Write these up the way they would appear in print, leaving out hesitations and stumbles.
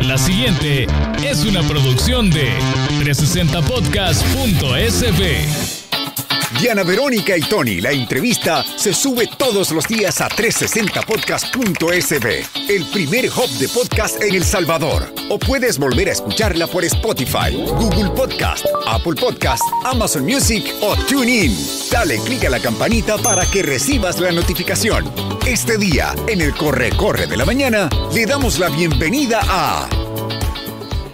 La siguiente es una producción de 360podcast.sb. Diana Verónica y Tony, la entrevista se sube todos los días a 360podcast.sb, el primer hub de podcast en El Salvador. O puedes volver a escucharla por Spotify, Google Podcast, Apple Podcast, Amazon Music o TuneIn. Dale clic a la campanita para que recibas la notificación. Este día, en el Corre Corre de la Mañana, le damos la bienvenida a...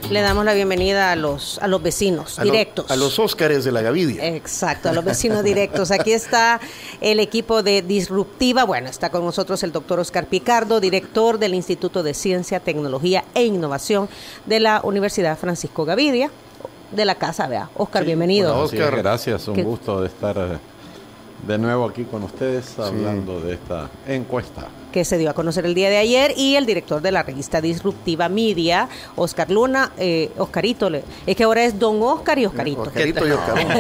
Le damos la bienvenida a los vecinos directos. A los Óscares de la Gavidia. Exacto, a los vecinos directos. Aquí está el equipo de Disruptiva. Bueno, está con nosotros el doctor Oscar Picardo, director del Instituto de Ciencia, Tecnología e Innovación de la Universidad Francisco Gavidia, de la casa, vea. Oscar, bienvenido. Hola, Oscar. Gracias, un gusto de estar de nuevo aquí con ustedes hablando de esta encuesta que se dio a conocer el día de ayer, y el director de la revista Disruptiva Media, Oscar Luna, Oscarito, es que ahora es Don Oscar y Oscarito. Oscarito y Oscarito.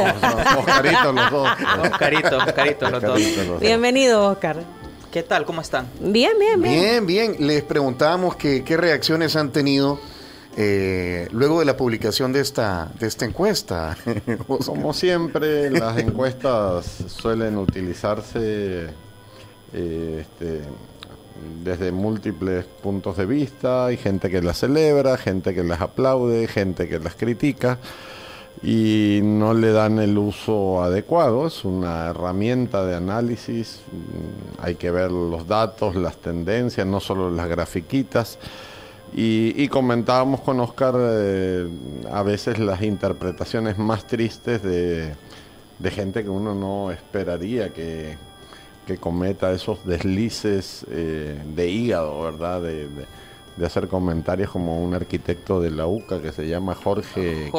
Oscarito los dos. Oscarito los dos. Bienvenido, Oscar. ¿Qué tal? ¿Cómo están? Bien. Bien. Les preguntábamos qué reacciones han tenido luego de la publicación de esta encuesta. Como siempre, las encuestas suelen utilizarse desde múltiples puntos de vista. Hay gente que las celebra, gente que las aplaude, gente que las critica y no le dan el uso adecuado. Es una herramienta de análisis, hay que ver los datos, las tendencias, no solo las grafiquitas. Y comentábamos con Oscar a veces las interpretaciones más tristes de gente que uno no esperaría que cometa esos deslices de hígado, ¿verdad? De hacer comentarios como un arquitecto de la UCA que se llama Jorge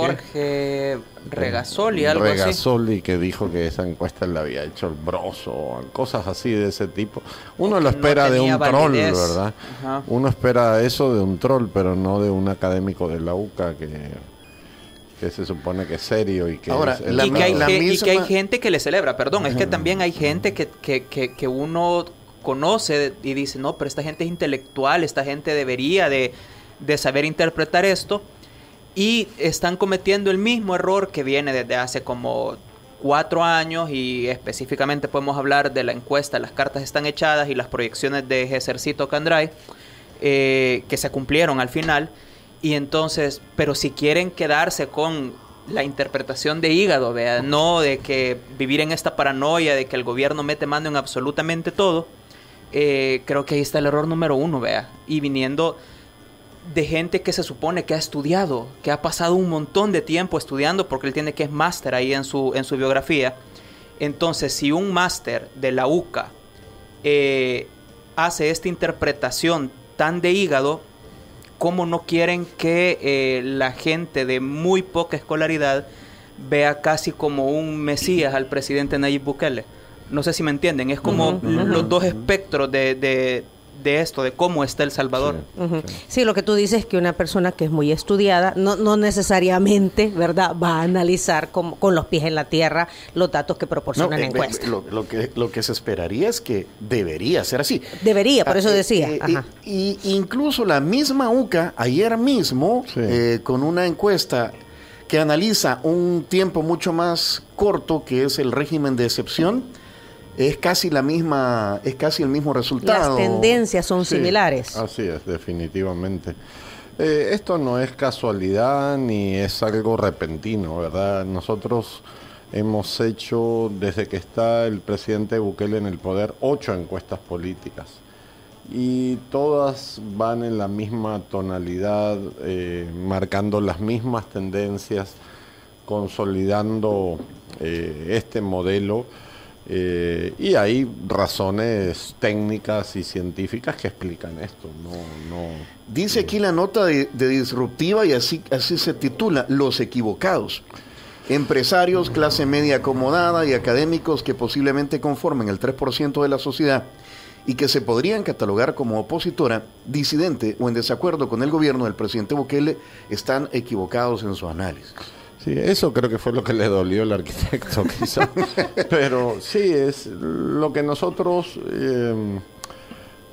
Regasoli, algo Regasoli, que dijo que esa encuesta la había hecho el Broso, cosas así de ese tipo. Uno lo espera de un troll, ¿verdad? Ajá. Uno espera eso de un troll, pero no de un académico de la UCA que se supone que es serio y que ahora, que hay gente que le celebra, perdón, es que también hay gente que uno conoce y dice, no, pero esta gente es intelectual, esta gente debería de saber interpretar esto, y están cometiendo el mismo error que viene desde hace como 4 años, y específicamente podemos hablar de la encuesta, las cartas están echadas y las proyecciones de Ejercito Candray, que se cumplieron al final. Y entonces, pero si quieren quedarse con la interpretación de hígado, vea, no de que vivir en esta paranoia de que el gobierno mete mano en absolutamente todo, creo que ahí está el error número 1, vea. Y viniendo de gente que se supone que ha estudiado, que ha pasado un montón de tiempo estudiando, porque él tiene que es máster ahí en su biografía. Entonces, si un máster de la UCA hace esta interpretación tan de hígado, ¿cómo no quieren que la gente de muy poca escolaridad vea casi como un mesías al presidente Nayib Bukele? No sé si me entienden, es como los dos espectros de esto, de cómo está El Salvador. Sí, lo que tú dices es que una persona que es muy estudiada no necesariamente, ¿verdad?, va a analizar con los pies en la tierra los datos que proporciona la encuesta. Lo que se esperaría es que debería ser así. Debería, por eso decía. Y incluso la misma UCA, ayer mismo, con una encuesta que analiza un tiempo mucho más corto, que es el régimen de excepción, es casi el mismo resultado. Las tendencias son similares. Así es, definitivamente. Esto no es casualidad ni es algo repentino, ¿verdad? Nosotros hemos hecho, desde que está el presidente Bukele en el poder, 8 encuestas políticas. Y todas van en la misma tonalidad, marcando las mismas tendencias, consolidando este modelo. Y hay razones técnicas y científicas que explican esto. Dice aquí la nota de Disruptiva, y así se titula: Los equivocados. Empresarios, clase media acomodada y académicos que posiblemente conformen el 3% de la sociedad y que se podrían catalogar como opositora, disidente o en desacuerdo con el gobierno del presidente Bukele, están equivocados en su análisis. Sí, eso creo que fue lo que le dolió al arquitecto, quizá. Pero sí, es lo que nosotros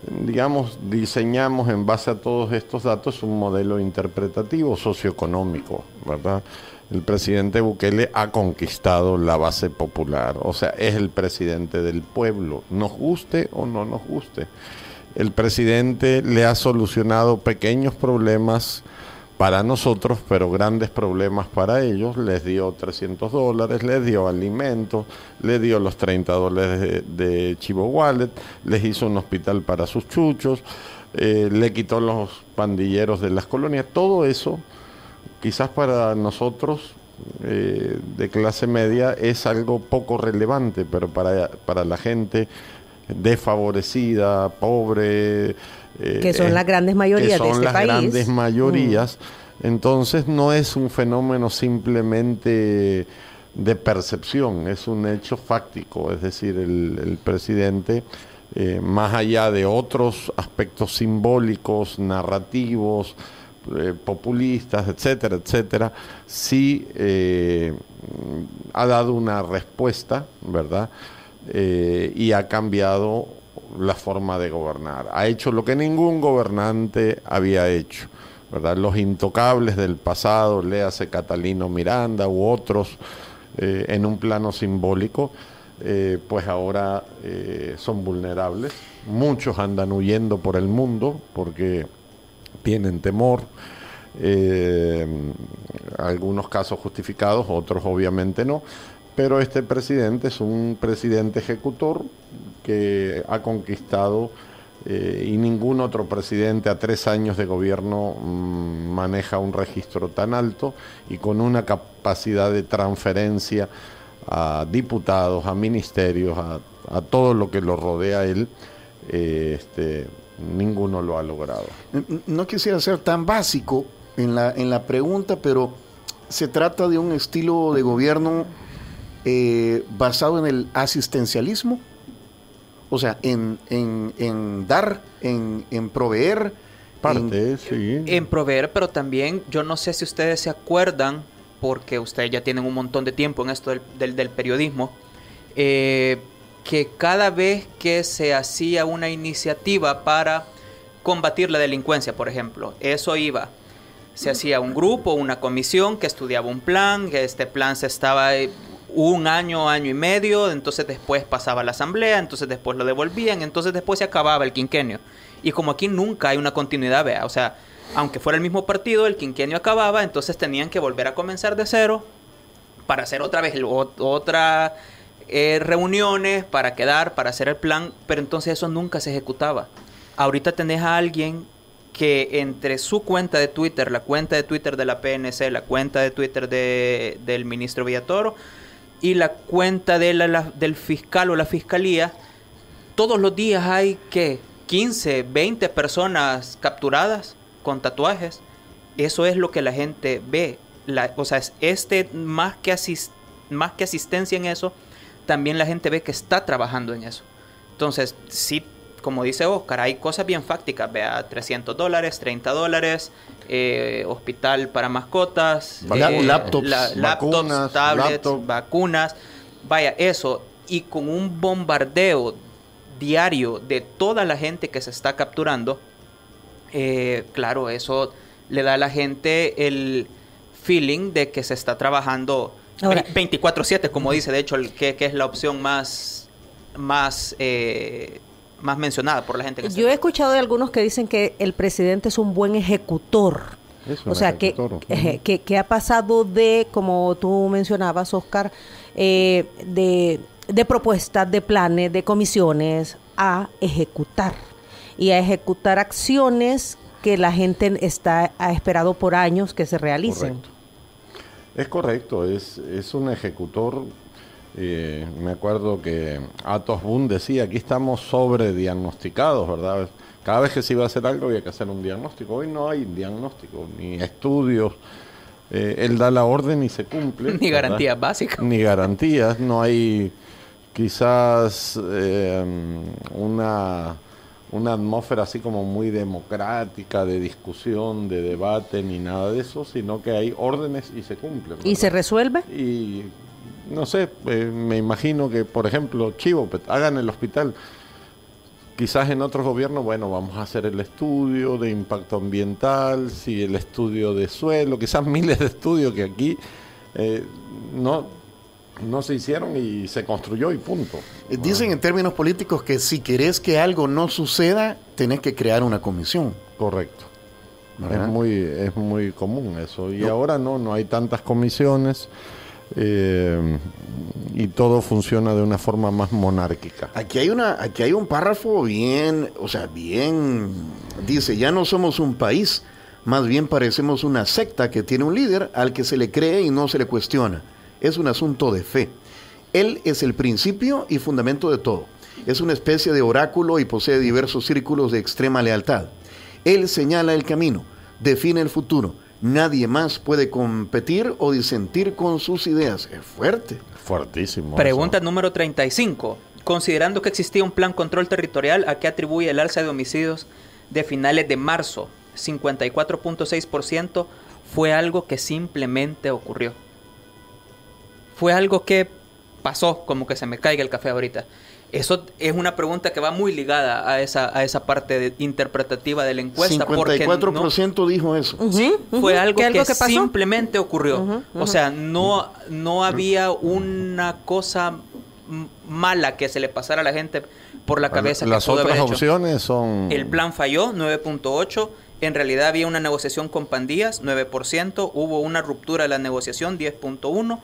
digamos, diseñamos en base a todos estos datos un modelo interpretativo socioeconómico, ¿verdad? El presidente Bukele ha conquistado la base popular, o sea, es el presidente del pueblo, nos guste o no nos guste. El presidente le ha solucionado pequeños problemas para nosotros, pero grandes problemas para ellos. Les dio $300, les dio alimentos, les dio los $30 de Chivo Wallet, les hizo un hospital para sus chuchos, le quitó los pandilleros de las colonias. Todo eso, quizás para nosotros de clase media, es algo poco relevante, pero para la gente desfavorecida, pobre, que son las grandes mayorías de este país. Son las grandes mayorías. Entonces no es un fenómeno simplemente de percepción, es un hecho fáctico. Es decir, el presidente, más allá de otros aspectos simbólicos, narrativos, populistas, etcétera, etcétera, sí ha dado una respuesta, ¿verdad? Y ha cambiado la forma de gobernar. Ha hecho lo que ningún gobernante había hecho, ¿verdad? Los intocables del pasado, léase Catalino Miranda u otros, en un plano simbólico, pues ahora son vulnerables. Muchos andan huyendo por el mundo porque tienen temor, algunos casos justificados, otros obviamente no. Pero este presidente es un presidente ejecutor que ha conquistado, y ningún otro presidente a 3 años de gobierno maneja un registro tan alto y con una capacidad de transferencia a diputados, a ministerios, a todo lo que lo rodea a él. Ninguno lo ha logrado. No quisiera ser tan básico en la pregunta, pero se trata de un estilo de gobierno basado en el asistencialismo, o sea, en dar, en proveer. Sí. En proveer, pero también, yo no sé si ustedes se acuerdan, porque ustedes ya tienen un montón de tiempo en esto del periodismo, que cada vez que se hacía una iniciativa para combatir la delincuencia, por ejemplo, se hacía un grupo, una comisión que estudiaba un plan, que este plan se estaba un año, año y medio, entonces después pasaba a la asamblea, entonces después lo devolvían, entonces después se acababa el quinquenio. Y como aquí nunca hay una continuidad, vea, o sea, aunque fuera el mismo partido, el quinquenio acababa, entonces tenían que volver a comenzar de cero para hacer otra vez otra reuniones, para hacer el plan, pero entonces eso nunca se ejecutaba. Ahorita tenés a alguien que entre su cuenta de Twitter, la cuenta de Twitter de la PNC, la cuenta de Twitter del ministro Villatoro y la cuenta del fiscal o la fiscalía, todos los días hay, ¿qué? 15, 20 personas capturadas con tatuajes. Eso es lo que la gente ve. O sea, más que asistencia en eso, también la gente ve que está trabajando en eso. Entonces, sí, como dice Oscar, hay cosas bien fácticas. Vea, $300, $30, hospital para mascotas, laptops, vacunas, tablets, vacunas. Vaya, eso. Y con un bombardeo diario de toda la gente que se está capturando, claro, eso le da a la gente el feeling de que se está trabajando 24/7, como dice, de hecho, que es la opción más mencionada por la gente. Yo he escuchado de algunos que dicen que el presidente es un buen ejecutor. O sea, que ha pasado de, como tú mencionabas, Oscar, de propuestas, de planes, de comisiones, a ejecutar. Y a ejecutar acciones que la gente ha esperado por años que se realicen. Correcto. Es correcto, es un ejecutor. Me acuerdo que Atos Boone decía, aquí estamos sobrediagnosticados, ¿verdad? Cada vez que se iba a hacer algo había que hacer un diagnóstico. Hoy no hay diagnóstico, ni estudios. Él da la orden y se cumple. Ni garantías básicas. Ni garantías, no hay quizás una atmósfera así como muy democrática, de discusión, de debate, ni nada de eso, sino que hay órdenes y se cumplen, ¿verdad? ¿Y se resuelve? Y no sé, me imagino que, por ejemplo, Chivo, hagan el hospital. Quizás en otros gobiernos, bueno, vamos a hacer el estudio de impacto ambiental, sí, el estudio de suelo, quizás miles de estudios que aquí no se hicieron y se construyó y punto. Dicen en términos políticos que si querés que algo no suceda, tenés que crear una comisión. Correcto. ¿Verdad? Es muy común eso. Y ahora no hay tantas comisiones y todo funciona de una forma más monárquica. Aquí hay un párrafo bien, dice, ya no somos un país, más bien parecemos una secta que tiene un líder al que se le cree y no se le cuestiona. Es un asunto de fe. Él es el principio y fundamento de todo. Es una especie de oráculo y posee diversos círculos de extrema lealtad. Él señala el camino, define el futuro. Nadie más puede competir o disentir con sus ideas. Es fuerte. Fuertísimo. Pregunta eso. número 35. Considerando que existía un plan control territorial, ¿a qué atribuye el alza de homicidios de finales de marzo? 54.6% fue algo que simplemente ocurrió. Fue algo que pasó, como que se me caiga el café ahorita. Eso es una pregunta que va muy ligada a esa parte interpretativa de la encuesta. 54% dijo eso. Sí, fue algo que pasó? simplemente ocurrió. O sea, no había una cosa mala que se le pasara a la gente por la cabeza. Las que pudo otras haber hecho. opciones son... El plan falló, 9.8%. En realidad había una negociación con pandillas, 9%. Hubo una ruptura de la negociación, 10.1%.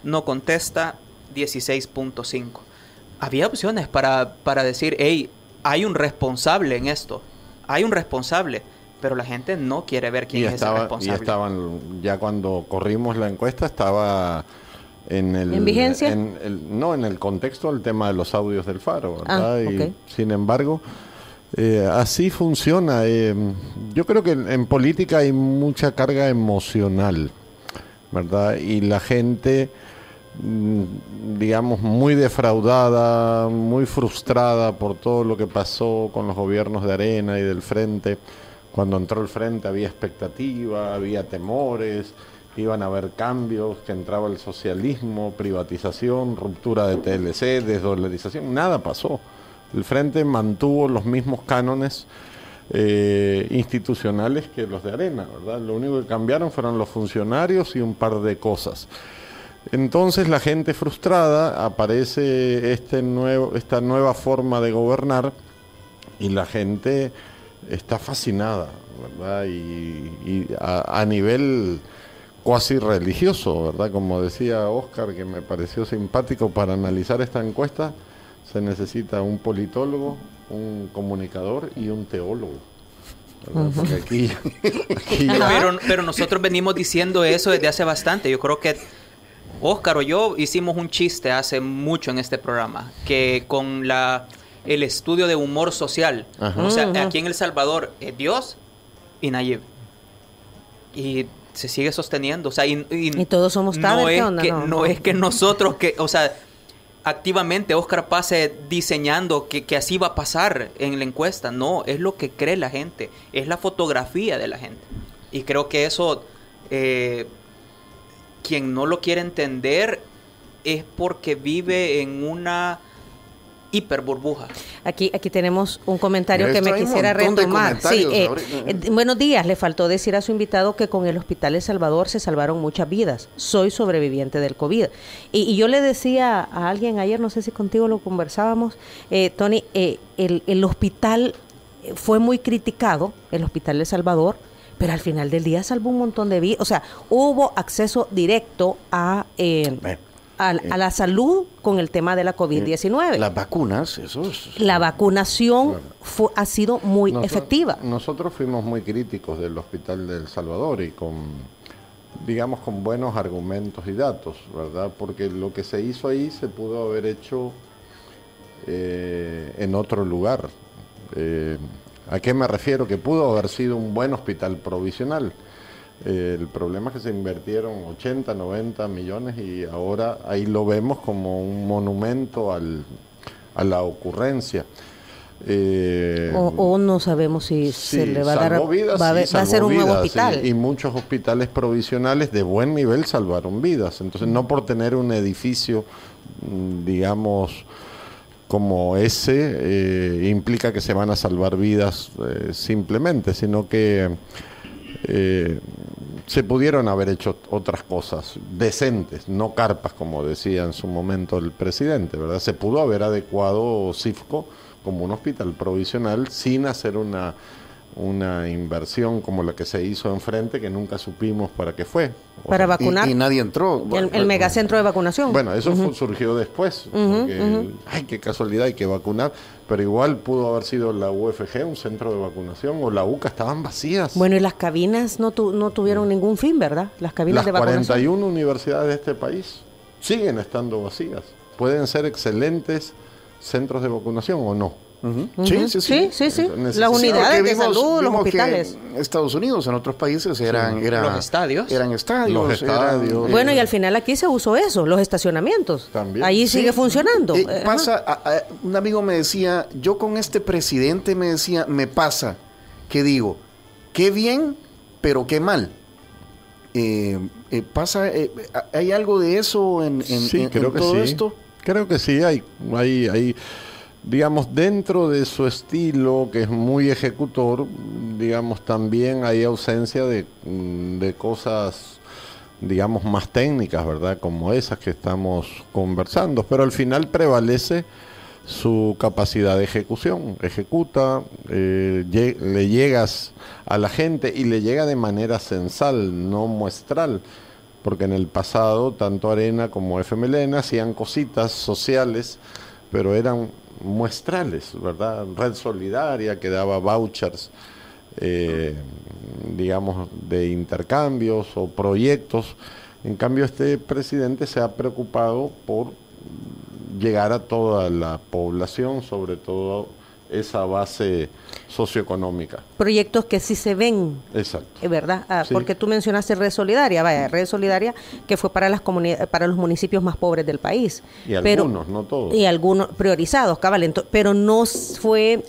No contesta, 16.5%. Había opciones para decir, hey, hay un responsable en esto. Hay un responsable. Pero la gente no quiere ver quién es ese responsable. Y estaban, ya cuando corrimos la encuesta, estaba ¿En vigencia? En el contexto del tema de los audios del Faro, ¿verdad? Okay. Y, sin embargo, así funciona. Yo creo que en política hay mucha carga emocional, ¿verdad? Y la gente, digamos, muy defraudada, muy frustrada por todo lo que pasó con los gobiernos de Arena y del Frente. Cuando entró el Frente había expectativa, había temores, iban a haber cambios, que entraba el socialismo, privatización, ruptura de TLC, desdolarización. Nada pasó. El Frente mantuvo los mismos cánones institucionales que los de Arena, ¿verdad? Lo único que cambiaron fueron los funcionarios y un par de cosas. Entonces la gente frustrada, aparece esta nueva forma de gobernar y la gente está fascinada, ¿verdad? Y a nivel cuasi religioso, ¿verdad? Como decía Oscar, que me pareció simpático, para analizar esta encuesta se necesita un politólogo, un comunicador y un teólogo. Porque aquí pero nosotros venimos diciendo eso desde hace bastante. Yo creo que Oscar o yo hicimos un chiste hace mucho en este programa, que con el estudio de humor social, o sea, aquí en El Salvador es Dios y Nayib. Y se sigue sosteniendo, o sea, y todos somos Taber, no es que nosotros, o sea, activamente Oscar pase diseñando que así va a pasar en la encuesta. No, es lo que cree la gente, es la fotografía de la gente. Y creo que eso, quien no lo quiere entender es porque vive en una hiper burbuja. Aquí tenemos un comentario que me quisiera retomar. Sí, buenos días. Le faltó decir a su invitado que con el Hospital El Salvador se salvaron muchas vidas. Soy sobreviviente del COVID. Y yo le decía a alguien ayer, no sé si contigo lo conversábamos, Tony, el hospital fue muy criticado, el Hospital El Salvador, pero al final del día salvó un montón de vidas. O sea, hubo acceso directo a la salud con el tema de la COVID-19. Las vacunas, eso es... La vacunación ha sido muy efectiva. Nosotros fuimos muy críticos del Hospital de El Salvador y con buenos argumentos y datos, ¿verdad? Porque lo que se hizo ahí se pudo haber hecho en otro lugar. ¿A qué me refiero? Que pudo haber sido un buen hospital provisional. El problema es que se invirtieron 80, 90 millones y ahora ahí lo vemos como un monumento a la ocurrencia. O no sabemos si se le va a dar vidas, va a ser un nuevo hospital. Sí, y muchos hospitales provisionales de buen nivel salvaron vidas. Entonces, no por tener un edificio, digamos, como ese implica que se van a salvar vidas simplemente, sino que se pudieron haber hecho otras cosas decentes, no carpas, como decía en su momento el presidente, ¿verdad? Se pudo haber adecuado Cifco como un hospital provisional sin hacer una inversión como la que se hizo enfrente, que nunca supimos para qué fue. Para vacunar. Y nadie entró. El megacentro de vacunación. Bueno, eso surgió después, porque, qué casualidad, hay que vacunar, pero igual pudo haber sido la UFG, un centro de vacunación, o la UCA, estaban vacías. Bueno, y las cabinas no tuvieron ningún fin, ¿verdad? Las cabinas de vacunación. 41 universidades de este país siguen estando vacías. Pueden ser excelentes centros de vacunación o no. Sí. Las unidades de salud, los hospitales. En Estados Unidos, en otros países eran los estadios. Bueno, y al final aquí se usó eso, los estacionamientos. También. Ahí sigue funcionando. Un amigo me decía, yo con este presidente me pasa que digo, qué bien, pero qué mal. ¿Hay algo de eso en todo esto? Creo que sí, hay digamos, dentro de su estilo, que es muy ejecutor, digamos, también hay ausencia de cosas, digamos, más técnicas, ¿verdad? Como esas que estamos conversando, pero al final prevalece su capacidad de ejecución. Ejecuta, le llegas a la gente y le llega de manera censal, no muestral, porque en el pasado tanto Arena como FMLN hacían cositas sociales, pero eran muestrales, ¿verdad? Red Solidaria que daba vouchers, digamos, de intercambios o proyectos. En cambio, este presidente se ha preocupado por llegar a toda la población, sobre todo esa base socioeconómica. Proyectos que sí se ven. Exacto. ¿Verdad? Sí. Porque tú mencionaste Red Solidaria, Red Solidaria que fue para para los municipios más pobres del país. Y algunos, no todos. Y algunos priorizados, pero no fue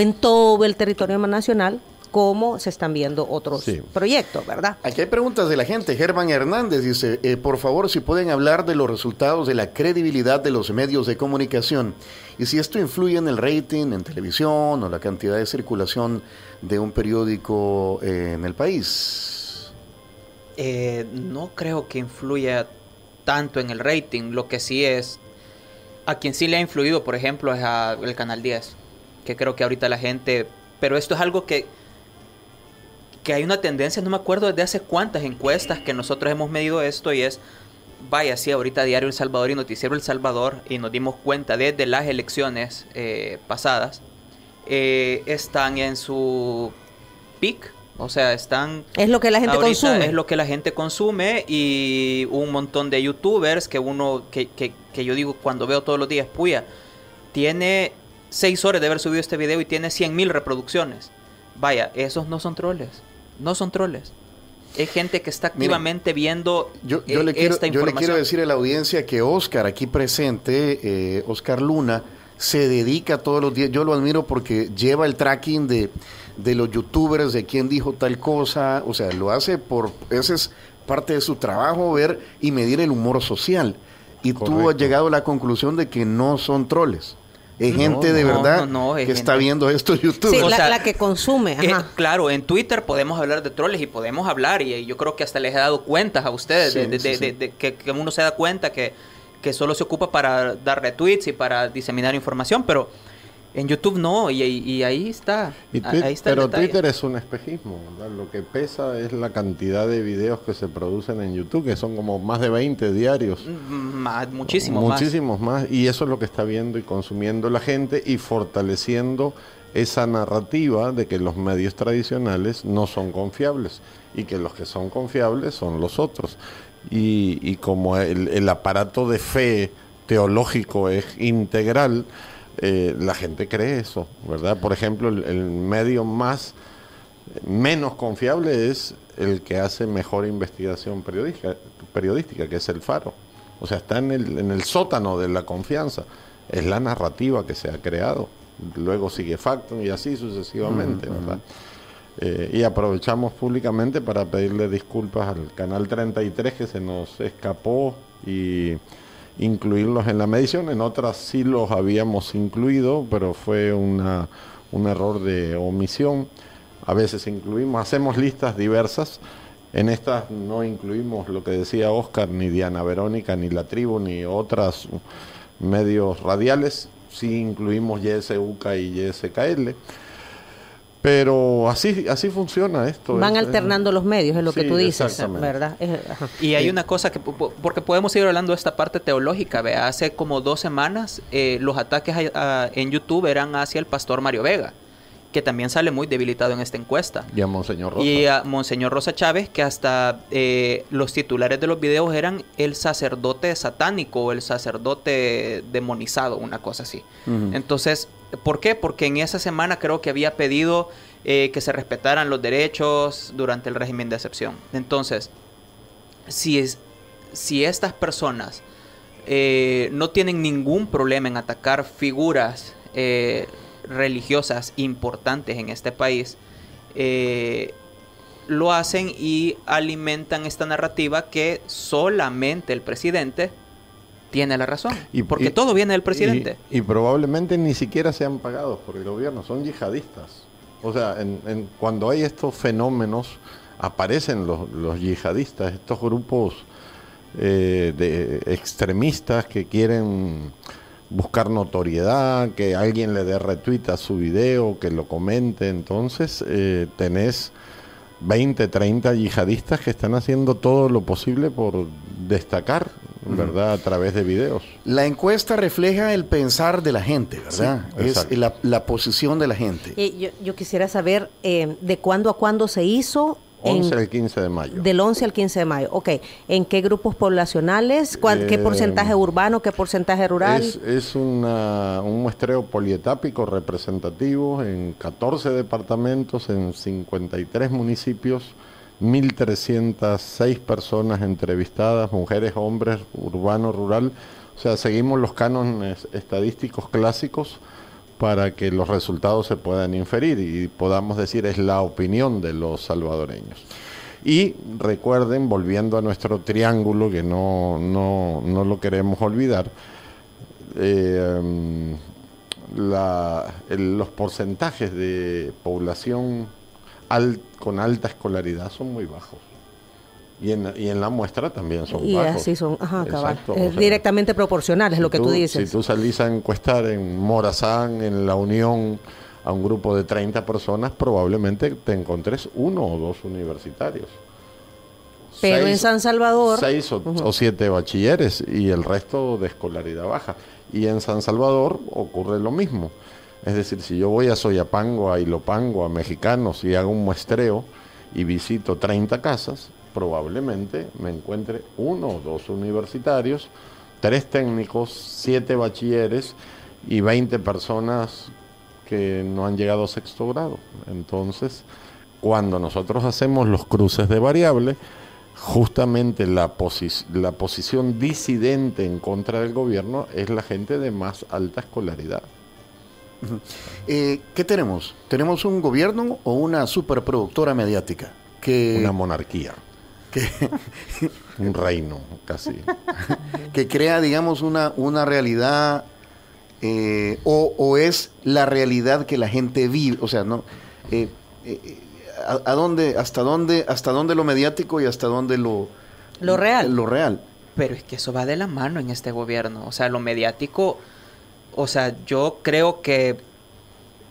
en todo el territorio nacional como se están viendo otros proyectos, ¿verdad? Aquí hay preguntas de la gente. Germán Hernández dice, por favor, si pueden hablar de los resultados de la credibilidad de los medios de comunicación y si esto influye en el rating, en televisión o la cantidad de circulación de un periódico en el país. No creo que influya tanto en el rating. Lo que sí es, a quien sí le ha influido, por ejemplo, es al Canal 10, que creo que ahorita la gente, pero esto es algo que hay una tendencia, no me acuerdo desde hace cuántas encuestas que nosotros hemos medido esto, y es, ahorita Diario El Salvador y Noticiero El Salvador, y nos dimos cuenta desde las elecciones pasadas, están en su peak, o sea, están... Es lo que la gente consume. Es lo que la gente consume, y un montón de youtubers que yo digo cuando veo todos los días, tiene 6 horas de haber subido este video y tiene 100,000 reproducciones. Esos no son troles. No son troles. Es gente que está activamente viendo esta información. Yo le quiero decir a la audiencia que Oscar, aquí presente, Oscar Luna, se dedica todos los días. Yo lo admiro porque lleva el tracking de los youtubers, de quién dijo tal cosa. O sea, lo hace esa es parte de su trabajo, ver y medir el humor social. Y correcto. Tú has llegado a la conclusión de que no son troles. Es gente de verdad que está viendo esto en YouTube. Sí, la que consume. Claro, en Twitter podemos hablar de troles y podemos hablar, y yo creo que hasta les he dado cuentas a ustedes que uno se da cuenta que solo se ocupa para dar retweets y para diseminar información, pero en YouTube no, y ahí está. Pero Twitter es un espejismo, ¿verdad? Lo que pesa es la cantidad de videos que se producen en YouTube, que son como más de 20 diarios. Muchísimos más. Y eso es lo que está viendo y consumiendo la gente, y fortaleciendo esa narrativa de que los medios tradicionales no son confiables, y que los que son confiables son los otros. Y como el aparato de fe teológico es integral, la gente cree eso, ¿verdad? Por ejemplo, el medio menos confiable es el que hace mejor investigación periodística, que es El Faro. O sea, está en el sótano de la confianza. Es la narrativa que se ha creado. Luego sigue Factum y así sucesivamente, ¿verdad? Y aprovechamos públicamente para pedirle disculpas al Canal 33, que se nos escapó, y incluirlos en la medición. En otras sí los habíamos incluido, pero fue un error de omisión. A veces hacemos listas diversas. En estas no incluimos lo que decía Oscar, ni Diana Verónica, ni La Tribu, ni otros medios radiales. Sí incluimos YSUCA y YSKL. Pero así funciona esto. Van alternando los medios, es lo que tú dices, ¿verdad? Y hay una cosa, porque podemos ir hablando de esta parte teológica. ¿Ve? Hace como 2 semanas los ataques en YouTube eran hacia el pastor Mario Vega, que también sale muy debilitado en esta encuesta. Y a Monseñor Rosa. Y a Monseñor Rosa Chávez, que hasta los titulares de los videos eran el sacerdote satánico o el sacerdote demonizado, una cosa así. Entonces, ¿por qué? Porque en esa semana creo que había pedido que se respetaran los derechos durante el régimen de excepción. Entonces, si estas personas no tienen ningún problema en atacar figuras religiosas importantes en este país, lo hacen y alimentan esta narrativa que solamente el presidente tiene la razón, porque todo viene del presidente. Y probablemente ni siquiera sean pagados por el gobierno, son yihadistas. O sea, cuando hay estos fenómenos, aparecen los yihadistas, estos grupos de extremistas que quieren buscar notoriedad, que alguien le dé retweet a su video, que lo comente. Entonces tenés 20, 30 yihadistas que están haciendo todo lo posible por destacar, ¿verdad?, a través de videos. La encuesta refleja el pensar de la gente, ¿verdad? Sí, es la posición de la gente. Yo quisiera saber de cuándo a cuándo se hizo. 11 al 15 de mayo. Del 11 al 15 de mayo, ok. ¿En qué grupos poblacionales? ¿Qué porcentaje urbano? ¿Qué porcentaje rural? Es un muestreo polietápico representativo en 14 departamentos, en 53 municipios, 1.306 personas entrevistadas, mujeres, hombres, urbano, rural. O sea, seguimos los cánones estadísticos clásicos para que los resultados se puedan inferir y podamos decir es la opinión de los salvadoreños. Y recuerden, volviendo a nuestro triángulo, que no lo queremos olvidar, los porcentajes de población con alta escolaridad son muy bajos. Y en la muestra también son bajos. Y así son, cabal. Directamente proporcional, es lo que tú dices. Si tú salís a encuestar en Morazán, en La Unión, a un grupo de 30 personas, probablemente te encontres 1 o 2 universitarios. Pero en San Salvador... 6 o 7 bachilleres y el resto de escolaridad baja. Y en San Salvador ocurre lo mismo. Es decir, si yo voy a Soyapango, a Ilopango, a Mexicanos y hago un muestreo y visito 30 casas, probablemente me encuentre 1 o 2 universitarios, 3 técnicos, 7 bachilleres y 20 personas que no han llegado a 6º grado. Entonces, cuando nosotros hacemos los cruces de variable, justamente la posición disidente en contra del gobierno es la gente de más alta escolaridad. ¿Qué tenemos? ¿Tenemos un gobierno o una superproductora mediática? Una monarquía. Un reino, casi. Que crea, digamos, una realidad, o es la realidad que la gente vive. O sea, no, hasta dónde lo mediático y hasta dónde lo real. Lo real. Pero es que eso va de la mano en este gobierno. O sea, lo mediático, o sea, yo creo que,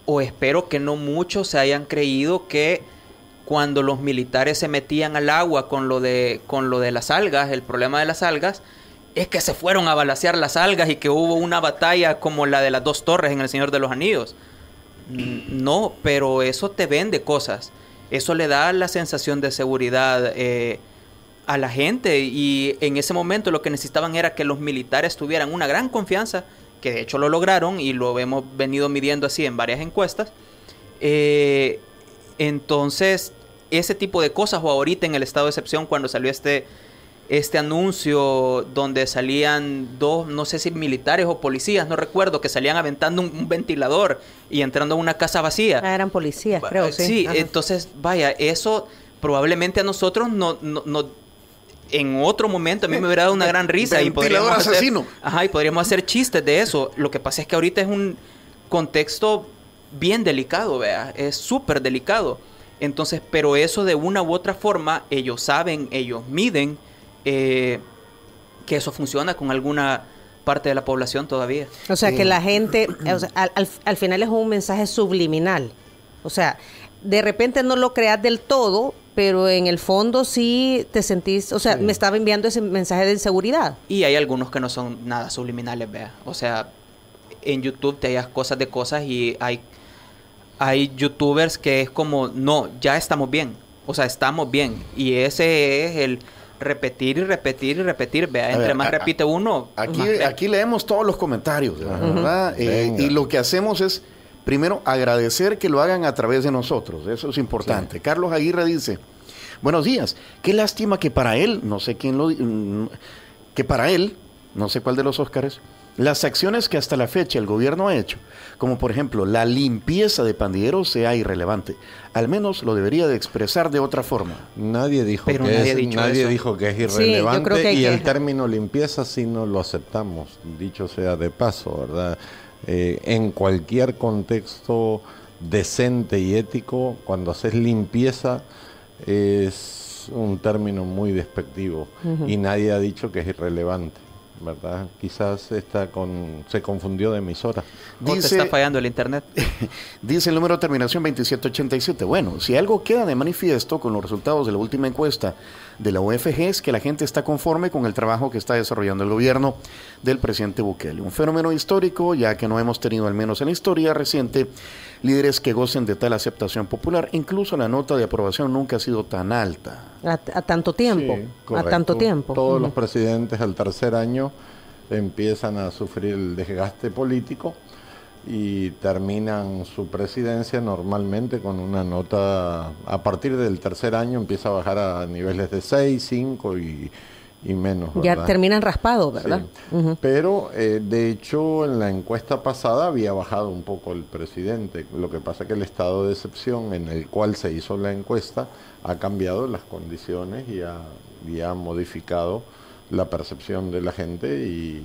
o espero que no muchos se hayan creído que cuando los militares se metían al agua con lo de las algas, el problema de las algas, es que se fueron a balacear las algas y que hubo una batalla como la de las 2 torres en El Señor de los Anillos. No, pero eso te vende cosas. Eso le da la sensación de seguridad a la gente, y en ese momento lo que necesitaban era que los militares tuvieran una gran confianza, que de hecho lo lograron y lo hemos venido midiendo así en varias encuestas. Entonces, ese tipo de cosas, o ahorita en el estado de excepción, cuando salió este anuncio donde salían 2, no sé si militares o policías, no recuerdo, que salían aventando un ventilador y entrando a una casa vacía. Eran policías, creo, sí. Sí, entonces, vaya, eso probablemente a nosotros no en otro momento a mí me hubiera dado una gran risa. Y podríamos hacer chistes de eso. Lo que pasa es que ahorita es un contexto bien delicado, vea. Es súper delicado. Entonces, pero eso de una u otra forma, ellos saben, ellos miden que eso funciona con alguna parte de la población todavía. O sea, que la gente, o sea, al final es un mensaje subliminal. O sea, de repente no lo creas del todo, pero en el fondo sí te sentís, o sea, me estaba enviando ese mensaje de inseguridad. Y hay algunos que no son nada subliminales, vea. O sea, en YouTube te hallas cosas de cosas y hay youtubers que es como, no, ya estamos bien. O sea, estamos bien. Y ese es el repetir y repetir y repetir, vea. Entre más repite uno. Aquí leemos todos los comentarios, ¿verdad? Y lo que hacemos es, primero, agradecer que lo hagan a través de nosotros. Eso es importante. Sí. Carlos Aguirre dice, buenos días. Qué lástima que para él, no sé cuál de los Óscares, las acciones que hasta la fecha el gobierno ha hecho, como por ejemplo la limpieza de pandilleros, sea irrelevante. Al menos lo debería de expresar de otra forma. Nadie dijo que es irrelevante, sí, el término limpieza sí no lo aceptamos, dicho sea de paso, ¿verdad? En cualquier contexto decente y ético, cuando haces limpieza es un término muy despectivo y nadie ha dicho que es irrelevante, ¿verdad? Quizás se confundió de emisora. Te está fallando el internet. Dice el número de terminación 2787. Bueno, si algo queda de manifiesto con los resultados de la última encuesta de la UFG es que la gente está conforme con el trabajo que está desarrollando el gobierno del presidente Bukele. Un fenómeno histórico, ya que no hemos tenido, al menos en la historia reciente, líderes que gocen de tal aceptación popular. Incluso la nota de aprobación nunca ha sido tan alta. A tanto tiempo. Sí, a tanto tiempo. Todos los presidentes al tercer año empiezan a sufrir el desgaste político y terminan su presidencia normalmente con una nota, a partir del tercer año empieza a bajar a niveles de 6, 5 y menos, ¿verdad? Ya terminan raspados, ¿verdad? Sí. Pero de hecho en la encuesta pasada había bajado un poco el presidente. Lo que pasa es que el estado de excepción en el cual se hizo la encuesta ha cambiado las condiciones y ha modificado la percepción de la gente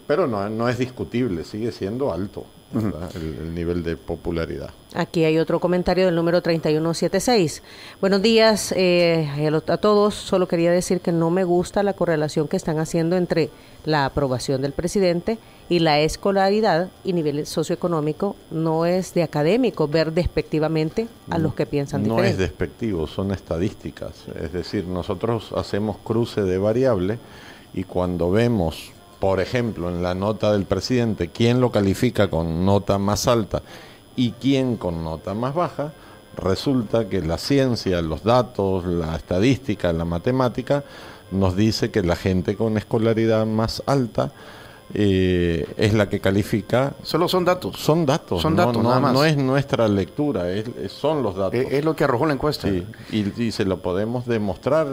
pero no es discutible, sigue siendo alto, ¿verdad? El nivel de popularidad. Aquí hay otro comentario del número 3176. Buenos días a todos. Solo quería decir que no me gusta la correlación que están haciendo entre la aprobación del presidente y la escolaridad y nivel socioeconómico. No es de académico ver despectivamente a los que piensan diferente. No es despectivo, son estadísticas. Es decir, nosotros hacemos cruce de variables y cuando vemos, por ejemplo, en la nota del presidente, quién lo califica con nota más alta y quién con nota más baja, resulta que la ciencia, los datos, la estadística, la matemática, nos dice que la gente con escolaridad más alta es la que califica. Solo son datos. Son datos. Nada más. No es nuestra lectura, son los datos. Es lo que arrojó la encuesta. Sí, y se lo podemos demostrar.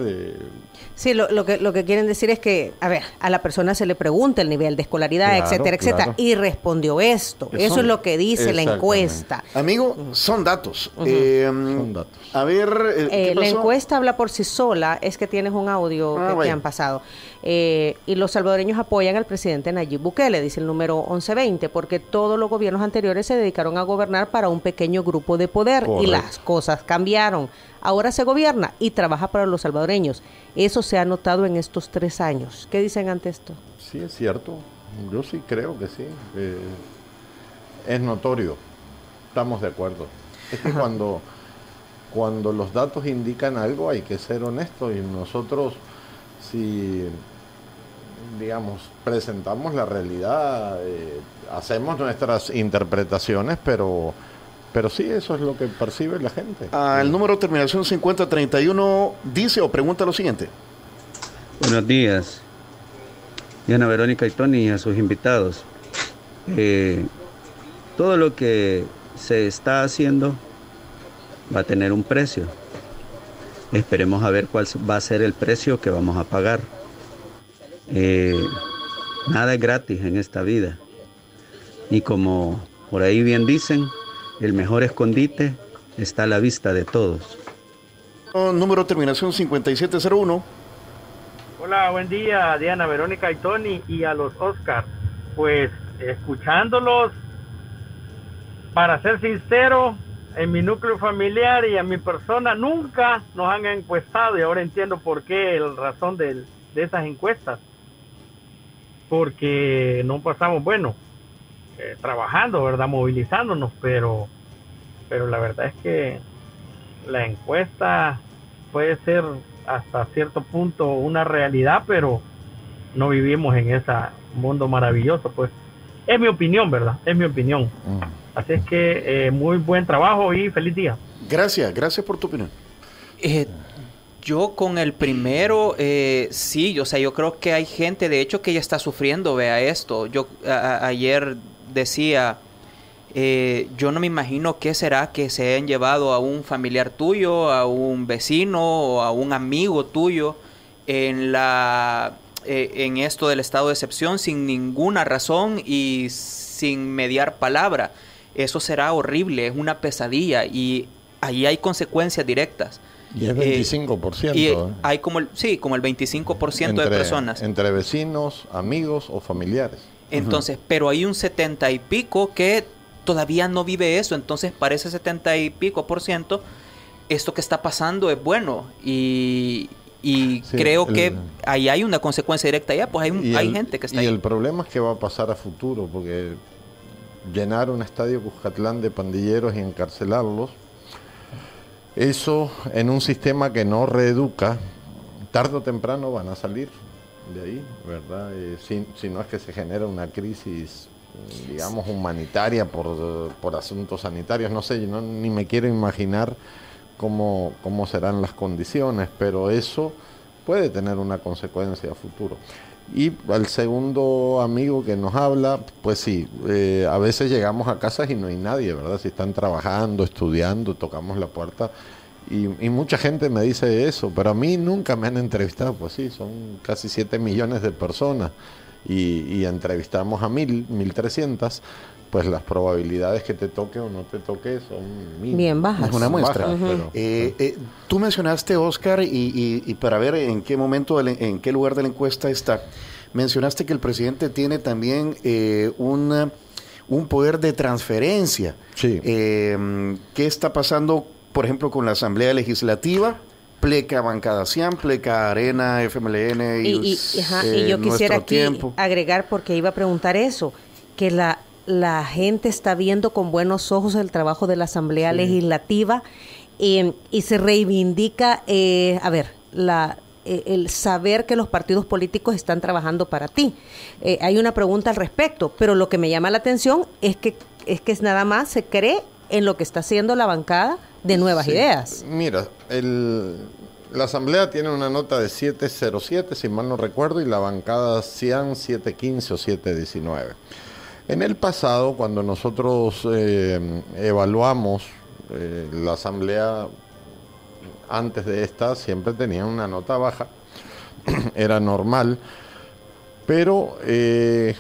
Sí, lo que quieren decir es que, a la persona se le pregunta el nivel de escolaridad, etcétera, y respondió esto. Eso es lo que dice la encuesta. Amigo, son datos. Son datos. A ver, ¿qué pasó? La encuesta habla por sí sola, es que tienes un audio que han pasado. Y los salvadoreños apoyan al presidente Nayib Bukele, dice el número 1120, porque todos los gobiernos anteriores se dedicaron a gobernar para un pequeño grupo de poder. Correcto. Y las cosas cambiaron. Ahora se gobierna y trabaja para los salvadoreños. Eso se ha notado en estos 3 años. ¿Qué dicen ante esto? Sí, es cierto. Yo sí creo que sí. Es notorio. Estamos de acuerdo. Es que cuando los datos indican algo hay que ser honestos, y nosotros, si digamos presentamos la realidad, hacemos nuestras interpretaciones, pero sí, eso es lo que percibe la gente. El número de terminación 5031 dice o pregunta lo siguiente. Buenos días, Diana, Verónica y Tony, y a sus invitados. Todo lo que se está haciendo va a tener un precio. Esperemos a ver cuál va a ser el precio que vamos a pagar. Nada es gratis en esta vida. Y como por ahí bien dicen, el mejor escondite está a la vista de todos. Número de terminación 5701. Hola, buen día, Diana, Verónica y Tony, y a los Oscar. Pues, escuchándolos, para ser sincero, en mi núcleo familiar y a mi persona nunca nos han encuestado, y ahora entiendo por qué, la razón de esas encuestas. Porque no pasamos, trabajando, ¿verdad? Movilizándonos, pero la verdad es que la encuesta puede ser hasta cierto punto una realidad, pero no vivimos en ese mundo maravilloso, pues. Es mi opinión, ¿verdad? Es mi opinión. Así es que muy buen trabajo y feliz día. Gracias por tu opinión. Yo con el primero, sí, o sea, yo creo que hay gente, de hecho, que ya está sufriendo, vea esto. Yo ayer decía, yo no me imagino qué será que se hayan llevado a un familiar tuyo, a un vecino o a un amigo tuyo en esto del estado de excepción sin ninguna razón y sin mediar palabra. Eso será horrible, es una pesadilla y ahí hay consecuencias directas. Y es 25%. Y hay como el 25% de personas. Entre vecinos, amigos o familiares. Entonces, pero hay un 70 y pico que todavía no vive eso. Entonces, para ese 70 y pico %, esto que está pasando es bueno. Y sí, creo que ahí hay una consecuencia directa ya, pues hay gente que está ahí. Y el problema es que va a pasar a futuro, porque llenar un estadio Cuscatlán de pandilleros y encarcelarlos, eso en un sistema que no reeduca, tarde o temprano van a salir de ahí, ¿verdad? Si no es que se genera una crisis, digamos, humanitaria por asuntos sanitarios, no sé, ni me quiero imaginar cómo serán las condiciones, pero eso puede tener una consecuencia a futuro. Y al segundo amigo que nos habla, pues sí, a veces llegamos a casas y no hay nadie, ¿verdad? Si están trabajando, estudiando, tocamos la puerta y mucha gente me dice eso, pero a mí nunca me han entrevistado. Pues sí, son casi 7 millones de personas y entrevistamos a 1.300, pues las probabilidades que te toque o no te toque son bien bajas. Es una muestra. Bajas, pero, tú mencionaste, Oscar, y para ver en qué momento, en qué lugar de la encuesta está, mencionaste que el presidente tiene también un poder de transferencia. Sí. ¿Qué está pasando, por ejemplo, con la Asamblea Legislativa? Pleca Bancada Cian, Pleca Arena, FMLN y yo quisiera aquí agregar, porque iba a preguntar eso, que la gente está viendo con buenos ojos el trabajo de la Asamblea Legislativa y se reivindica, el saber que los partidos políticos están trabajando para ti. Hay una pregunta al respecto, pero lo que me llama la atención es que nada más se cree en lo que está haciendo la bancada de Nuevas Ideas. Mira, la Asamblea tiene una nota de 707, si mal no recuerdo, y la bancada Cian 715 o 719. En el pasado, cuando nosotros evaluamos la Asamblea, antes de esta, siempre tenía una nota baja, era normal, pero en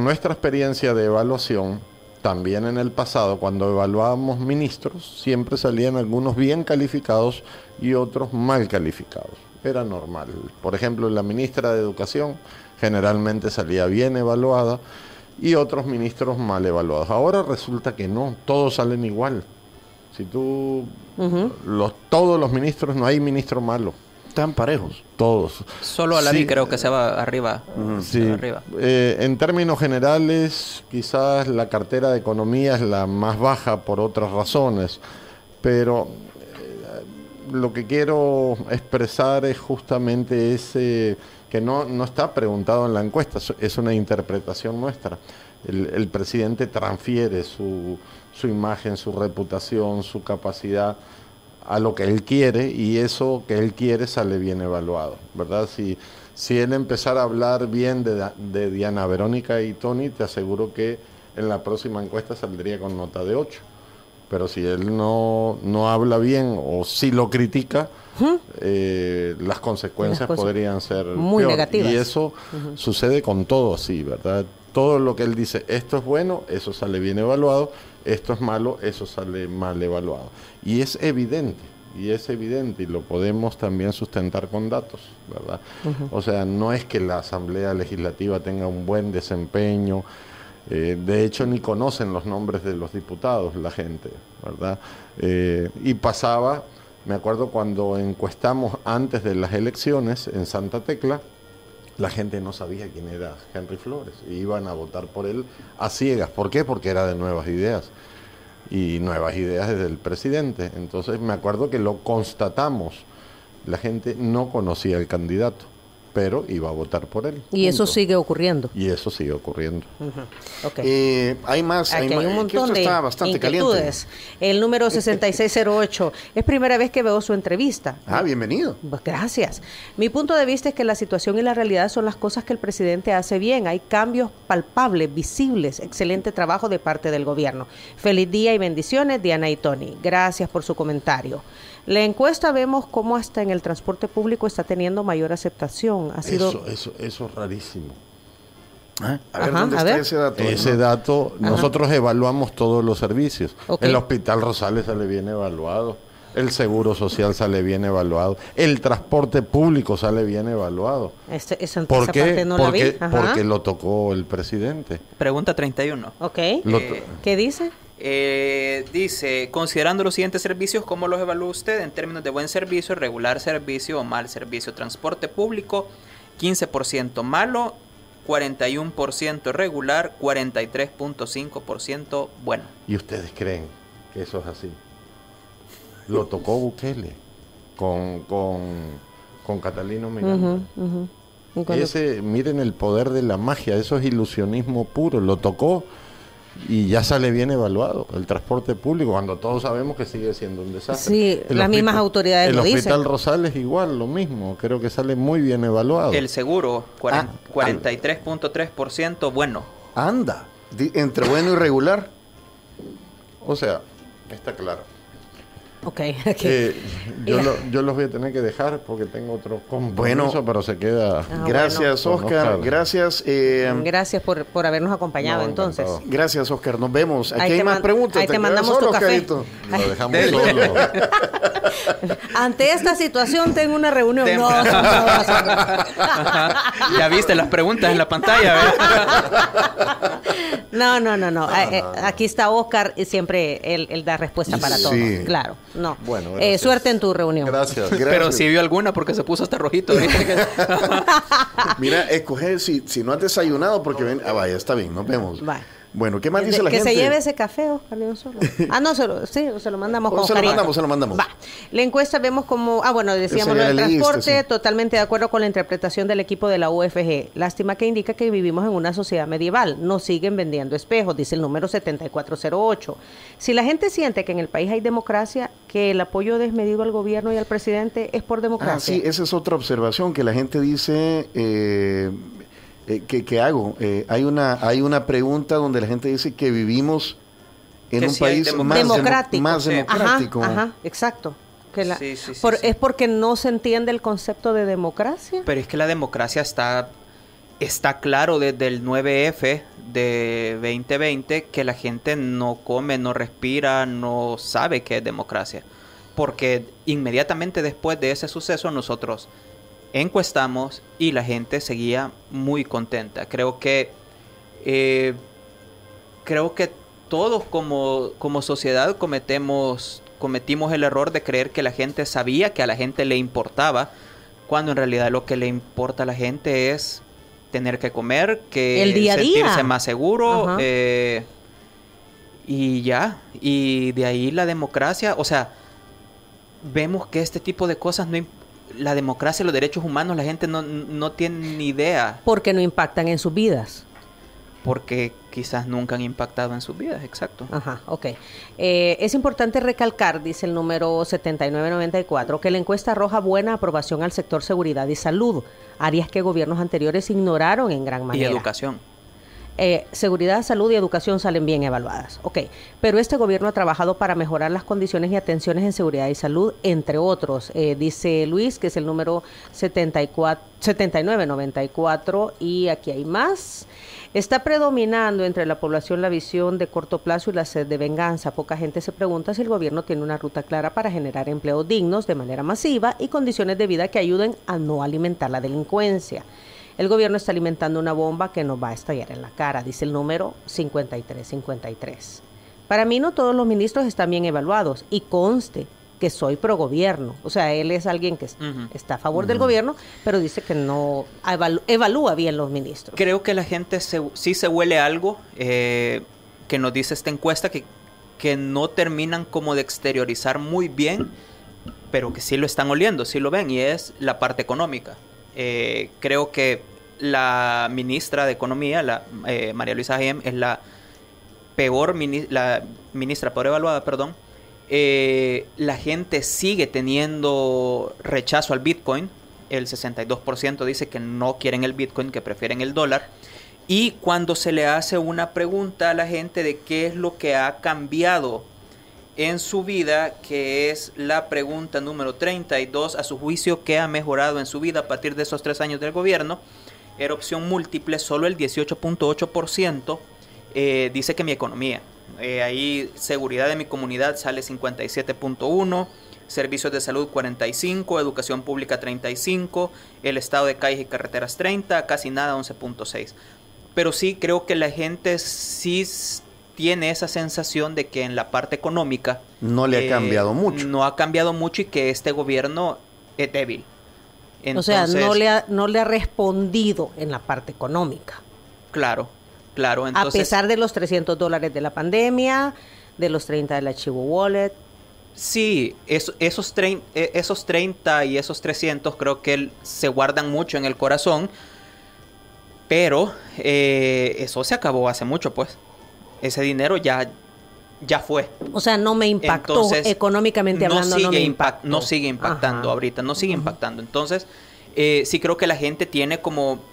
nuestra experiencia de evaluación, también en el pasado, cuando evaluábamos ministros, siempre salían algunos bien calificados y otros mal calificados. Era normal. Por ejemplo, la ministra de Educación generalmente salía bien evaluada, y otros ministros mal evaluados. Ahora resulta que no, todos salen igual. Si tú, todos los ministros, no hay ministro malo. Están parejos. Todos. Solo Alaví creo que se va arriba. Sí. Arriba. En términos generales, quizás la cartera de Economía es la más baja por otras razones, pero lo que quiero expresar es justamente ese que no está preguntado en la encuesta, es una interpretación nuestra. El presidente transfiere su imagen, su reputación, su capacidad a lo que él quiere, y eso que él quiere sale bien evaluado, ¿verdad? Si él empezara a hablar bien de Diana, Verónica y Tony, te aseguro que en la próxima encuesta saldría con nota de 8. Pero si él no habla bien o si lo critica, las consecuencias podrían ser muy peor. negativas. Y eso sucede con todo así, ¿verdad? Todo lo que él dice, esto es bueno, eso sale bien evaluado, esto es malo, eso sale mal evaluado. Y es evidente, y es evidente, y lo podemos también sustentar con datos, ¿verdad? O sea, no es que la Asamblea Legislativa tenga un buen desempeño, de hecho ni conocen los nombres de los diputados la gente, ¿verdad? Y pasaba, me acuerdo cuando encuestamos antes de las elecciones en Santa Tecla, la gente no sabía quién era Henry Flores, y iban a votar por él a ciegas. ¿Por qué? Porque era de Nuevas Ideas, y Nuevas Ideas es del presidente. Entonces me acuerdo que lo constatamos, la gente no conocía al candidato, pero iba a votar por él. Y eso sigue ocurriendo. Y eso sigue ocurriendo. Okay. Hay más. Aquí hay un montón de está bastante inquietudes. caliente. El número 6608. Es primera vez que veo su entrevista. Bienvenido. Pues gracias. Mi punto de vista es que la situación y la realidad son las cosas que el presidente hace bien. Hay cambios palpables, visibles. Excelente trabajo de parte del gobierno. Feliz día y bendiciones, Diana y Tony. Gracias por su comentario. La encuesta vemos cómo hasta en el transporte público está teniendo mayor aceptación. Ha sido... Eso es rarísimo. A ver, ¿dónde está ese dato? Ese dato, nosotros evaluamos todos los servicios. Okay. El Hospital Rosales sale bien evaluado, el Seguro Social sale bien evaluado, el transporte público sale bien evaluado. Esa ¿Por qué? parte no la vi. Porque lo tocó el presidente. Pregunta 31. Ok. ¿Qué dice? Dice, considerando los siguientes servicios, ¿cómo los evalúa usted en términos de buen servicio, regular servicio o mal servicio? Transporte público, 15% malo, 41% regular, 43.5% bueno. ¿Y ustedes creen que eso es así? Lo tocó Bukele con Catalino Miranda. Miren el poder de la magia, eso es ilusionismo puro, lo tocó y ya sale bien evaluado el transporte público, cuando todos sabemos que sigue siendo un desastre. Sí, las mismas autoridades lo dicen. El Hospital Rosales igual, lo mismo, creo que sale muy bien evaluado. El seguro, 43.3% bueno. Anda, entre bueno y regular. O sea, está claro. Okay. Yo los voy a tener que dejar porque tengo otro compromiso, pero se queda. Gracias, Oscar. Gracias. Gracias por habernos acompañado, entonces. Gracias, Oscar. Nos vemos. Aquí hay más preguntas. Ahí te mandamos tu café. Lo dejamos solo. Ante esta situación tengo una reunión. Ya viste las preguntas en la pantalla, ¿verdad? No. Aquí está Oscar y siempre él da respuesta para todo. Claro. No. Bueno, suerte en tu reunión. Gracias. Pero si vio alguna porque se puso hasta rojito. Mira, escoge si no has desayunado porque ven. Vaya, está bien, nos vemos. Bye. Bueno, ¿qué más dice la gente? Que se lleve ese café, Oscar, no solo. No, se lo mandamos con cariño. Se lo mandamos. Va. La encuesta vemos como... decíamos lo del transporte, totalmente de acuerdo con la interpretación del equipo de la UFG. Lástima que indica que vivimos en una sociedad medieval. Nos siguen vendiendo espejos, dice el número 7408. Si la gente siente que en el país hay democracia, que el apoyo desmedido al gobierno y al presidente es por democracia. Sí, esa es otra observación que la gente dice... ¿Qué hago? Hay una pregunta donde la gente dice que vivimos en un país más democrático. Ajá, exacto. ¿Es porque no se entiende el concepto de democracia? Pero es que la democracia está claro desde el 9F de 2020 que la gente no come, no respira, no sabe qué es democracia. Porque inmediatamente después de ese suceso nosotros encuestamos y la gente seguía muy contenta. Creo que todos como sociedad cometimos el error de creer que la gente sabía, que a la gente le importaba, cuando en realidad lo que le importa a la gente es tener que comer, que el día a día, sentirse más seguro, y ya. Y de ahí la democracia, o sea, vemos que este tipo de cosas la democracia, los derechos humanos, la gente no tiene ni idea. Porque no impactan en sus vidas. Porque quizás nunca han impactado en sus vidas, exacto. Ajá, ok. Es importante recalcar, dice el número 7994, que la encuesta arroja buena aprobación al sector seguridad y salud, áreas que gobiernos anteriores ignoraron en gran manera. Y educación. Seguridad, salud y educación salen bien evaluadas. Ok, pero este gobierno ha trabajado para mejorar las condiciones y atenciones en seguridad y salud, entre otros. Dice Luis, que es el número 7994, y aquí hay más. Está predominando entre la población la visión de corto plazo y la sed de venganza. Poca gente se pregunta si el gobierno tiene una ruta clara para generar empleos dignos de manera masiva y condiciones de vida que ayuden a no alimentar la delincuencia. El gobierno está alimentando una bomba que nos va a estallar en la cara, dice el número 5353. Para mí no todos los ministros están bien evaluados, y conste que soy pro gobierno. O sea, él es alguien que está a favor del gobierno, pero dice que no evalúa bien los ministros. Creo que la gente sí se huele algo que nos dice esta encuesta, que no terminan como de exteriorizar muy bien, pero que sí lo están oliendo, sí lo ven, y es la parte económica. Creo que la ministra de Economía, María Luisa Gem, es la ministra peor evaluada, perdón. La gente sigue teniendo rechazo al Bitcoin. El 62% dice que no quieren el Bitcoin, que prefieren el dólar. Y cuando se le hace una pregunta a la gente de qué es lo que ha cambiado en su vida, que es la pregunta número 32, a su juicio, ¿qué ha mejorado en su vida a partir de esos 3 años del gobierno? Era opción múltiple, solo el 18.8% dice que mi economía. Ahí seguridad de mi comunidad sale 57.1%, servicios de salud 45%, educación pública 35%, el estado de calles y carreteras 30%, casi nada 11.6%. Pero sí creo que la gente sí tiene esa sensación de que en la parte económica no le ha cambiado mucho. No ha cambiado mucho, y que este gobierno es débil. Entonces, o sea, no le ha respondido en la parte económica. Claro. Entonces, a pesar de los $300 de la pandemia, de los 30 del archivo wallet. Sí, esos 30 y esos 300 creo que se guardan mucho en el corazón, pero eso se acabó hace mucho, pues. Ese dinero ya fue. O sea, no me impactó. Entonces, económicamente hablando, no me impactó. No sigue impactando ahorita, no sigue impactando. Entonces, sí creo que la gente tiene como